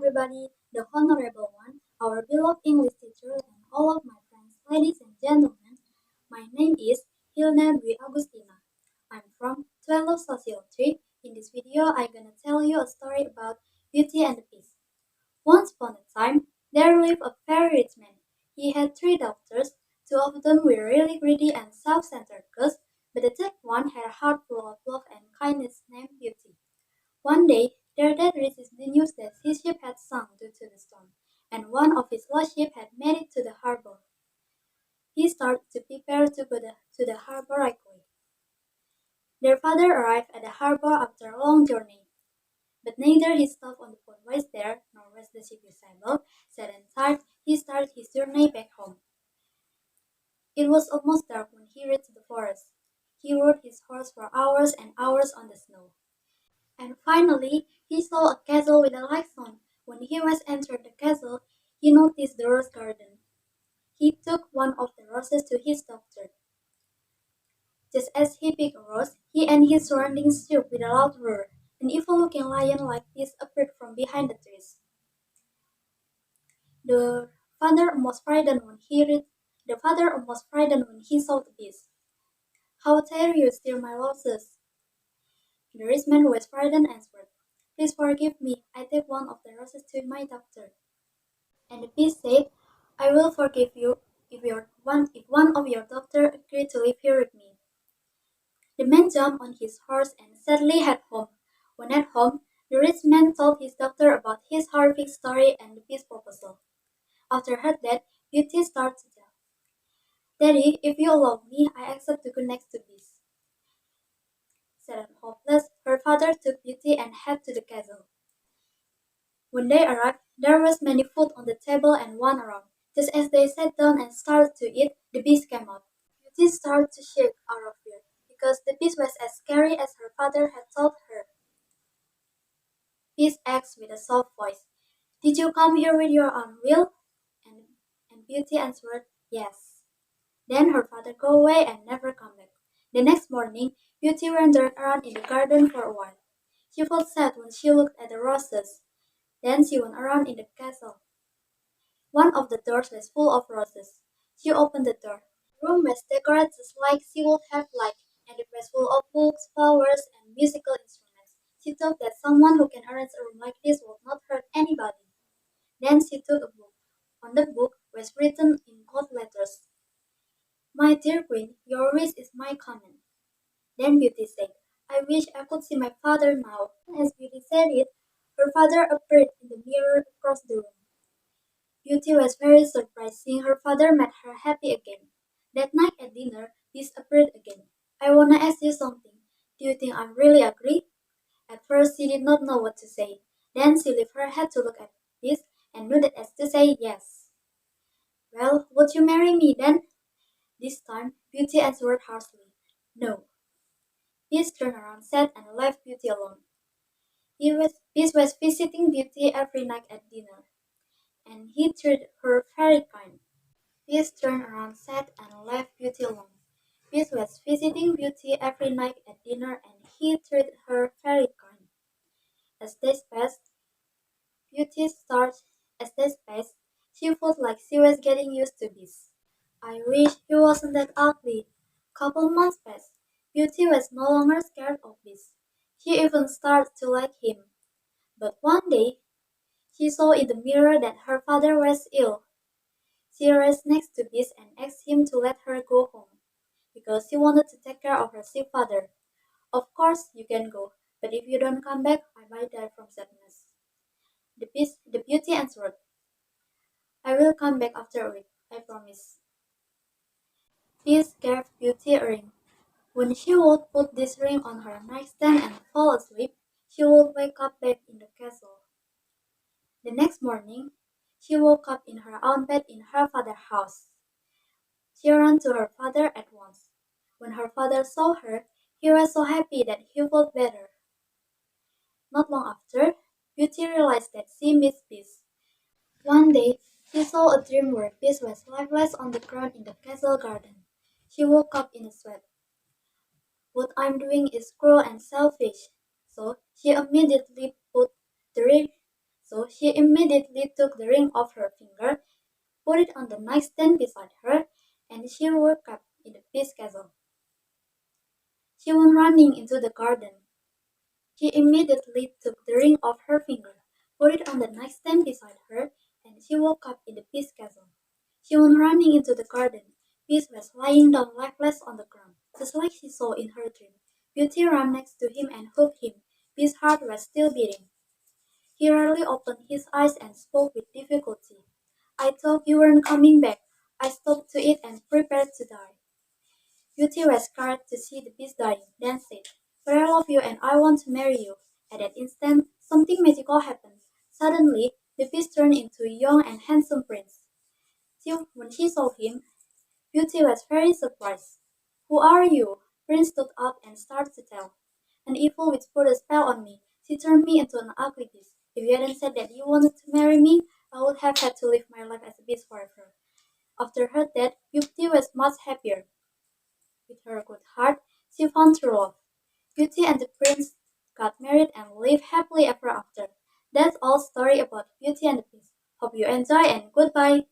everybody, the Honorable One, our beloved English teacher, and all of my friends, ladies and gentlemen. My name is Hilna Dwi Agustina. I'm from 12 Social 3. In this video, I'm gonna tell you a story about Beauty and the Beast. Once upon a time, there lived a very rich man. He had three daughters. Two of them were really greedy and self-centered girls, but the third one had a heart full of love and kindness named Beauty. One day, their dad received the news that his ship had sunk due to the storm, and one of his lost ships had made it to the harbor. He started to prepare to go to the harbor right away. Their father arrived at the harbor after a long journey, but neither his stuff on the boat was there, nor was the ship disabled. Sad and tired, he started his journey back home. It was almost dark when he reached the forest. He rode his horse for hours and hours on the snow. And finally, he saw a castle with a lights on. When he was entered the castle, he noticed the rose garden. He took one of the roses to his doctor. Just as he picked a rose, he and his surroundings shook with a loud roar. An evil-looking lion like this appeared from behind the trees. The father almost frightened when he read. The father almost frightened when he saw the beast. "How dare you steal my roses?" The rich man who was frightened answered, "Please forgive me, I take one of the roses to my doctor." And the beast said, "I will forgive you if one of your doctor agree to live here with me." The man jumped on his horse and sadly headed home. When at home, the rich man told his doctor about his horrific story and the beast's proposal. After her death, Beauty started to tell, "Daddy, if you allow me, I accept to go next to Beast." Sad and hopeless, her father took Beauty and headed to the castle. When they arrived, there was many food on the table and one around. Just as they sat down and started to eat, the beast came out. Beauty started to shake out of fear, because the beast was as scary as her father had told her. Beast asked with a soft voice, "Did you come here with your own will?" And Beauty answered, "Yes." Then her father go away and never come back. The next morning, Beauty wandered around in the garden for a while. She felt sad when she looked at the roses. Then she went around in the castle. One of the doors was full of roses. She opened the door. The room was decorated just like she would have liked, and it was full of books, flowers, and musical instruments. She thought that someone who can arrange a room like this would not hurt anybody. Then she took a book. On the book was written in gold letters, "My dear Queen, your wish is my command." Then Beauty said, "I wish I could see my father now." As Beauty said it, her father appeared in the mirror across the room. Beauty was very surprised seeing her father made her happy again. That night at dinner, Beast appeared again. "I wanna ask you something. Do you think I'm really ugly?" At first she did not know what to say. Then she lifted her head to look at Beast and nodded as to say yes. "Well, would you marry me then?" This time, Beauty answered harshly, "No." Beast turned around sad and left Beauty alone. Beast was visiting Beauty every night at dinner, and he treated her very kind. Beast turned around sad and left Beauty alone. Beast was visiting Beauty every night at dinner, and he treated her very kind. As days passed, Beauty started as days passed, she felt like she was getting used to Beast. "I wish he wasn't that ugly." Couple months passed. Beauty was no longer scared of Beast. She even started to like him. But one day, she saw in the mirror that her father was ill. She raced next to Beast and asked him to let her go home, because she wanted to take care of her sick father. "Of course you can go, but if you don't come back, I might die from sadness." The Beauty answered, "I will come back after a week, I promise." Beast gave Beauty a ring. When she would put this ring on her nightstand and fall asleep, she would wake up back in the castle. The next morning, she woke up in her own bed in her father's house. She ran to her father at once. When her father saw her, he was so happy that he felt better. Not long after, Beauty realized that she missed Beast. One day, she saw a dream where Beast was lifeless on the ground in the castle garden. She woke up in a sweat. "What I'm doing is cruel and selfish." So she immediately put the ring, So she immediately took the ring off her finger, put it on the nightstand beside her, and she woke up in the peace castle. She went running into the garden. She immediately took the ring off her finger, put it on the nightstand beside her, and she woke up in the peace castle. She went running into the garden. Peace was lying down lifeless on the ground, just like she saw in her dream. Beauty ran next to him and hugged him. Peace's heart was still beating. He rarely opened his eyes and spoke with difficulty. I thought you weren't coming back. I stopped to eat and prepared to die. Beauty was scared to see the beast dying, then said, "But I love you and I want to marry you." At that instant, something magical happened. Suddenly, the beast turned into a young and handsome prince. When she saw him, Beauty was very surprised. "Who are you?" Prince stood up and started to tell. "An evil witch put a spell on me. She turned me into an ugly beast. If you hadn't said that you wanted to marry me, I would have had to live my life as a beast forever." After her death, Beauty was much happier. With her good heart, she found true love. Beauty and the prince got married and lived happily ever after. That's all story about Beauty and the Beast. Hope you enjoy and goodbye.